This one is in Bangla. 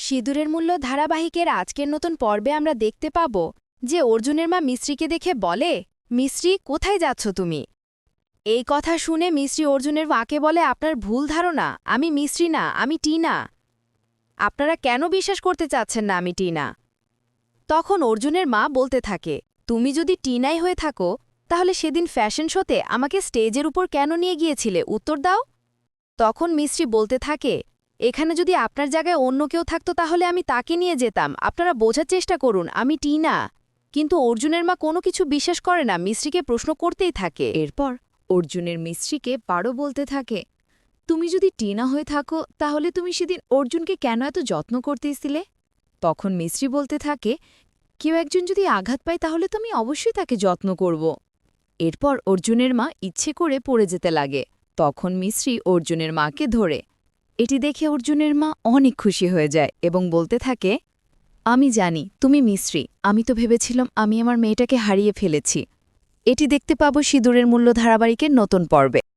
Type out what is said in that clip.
সিঁদুরের মূল্য ধারাবাহিকের আজকের নতুন পর্বে আমরা দেখতে পাব যে অর্জুনের মা মিশ্রিকে দেখে বলে, মিশ্রি, কোথায় যাচ্ছ তুমি? এই কথা শুনে মিশ্রি অর্জুনের মাকে বলে, আপনার ভুল ধারণা, আমি মিশ্রি না, আমি টিনা। আপনারা কেন বিশ্বাস করতে চাচ্ছেন না আমি টিনা? তখন অর্জুনের মা বলতে থাকে, তুমি যদি টিনাই হয়ে থাকো তাহলে সেদিন ফ্যাশন শোতে আমাকে স্টেজের উপর কেন নিয়ে গিয়েছিলে, উত্তর দাও। তখন মিশ্রি বলতে থাকে, এখানে যদি আপনার জায়গায় অন্য কেউ থাকতো তাহলে আমি তাকে নিয়ে যেতাম, আপনারা বোঝার চেষ্টা করুন, আমি টিনা। কিন্তু অর্জুনের মা কোনো কিছু বিশ্বাস করে না, মিশ্রিকে প্রশ্ন করতেই থাকে। এরপর অর্জুনের মিশ্রিকে বারো বলতে থাকে, তুমি যদি টিনা হয়ে থাকো তাহলে তুমি সেদিন অর্জুনকে কেন এত যত্ন করতেছিলে? তখন মিশ্রি বলতে থাকে, কেউ একজন যদি আঘাত পায় তাহলে তো আমি অবশ্যই তাকে যত্ন করব। এরপর অর্জুনের মা ইচ্ছে করে পড়ে যেতে লাগে। তখন মিশ্রি অর্জুনের মাকে ধরে। এটি দেখে অর্জুনের মা অনেক খুশি হয়ে যায় এবং বলতে থাকে, আমি জানি তুমি মিশ্রি, আমি তো ভেবেছিলাম আমি আমার মেয়েটাকে হারিয়ে ফেলেছি। এটি দেখতে পাবো সিঁদুরের মূল্য ধারাবাহিকের নতুন পর্বে।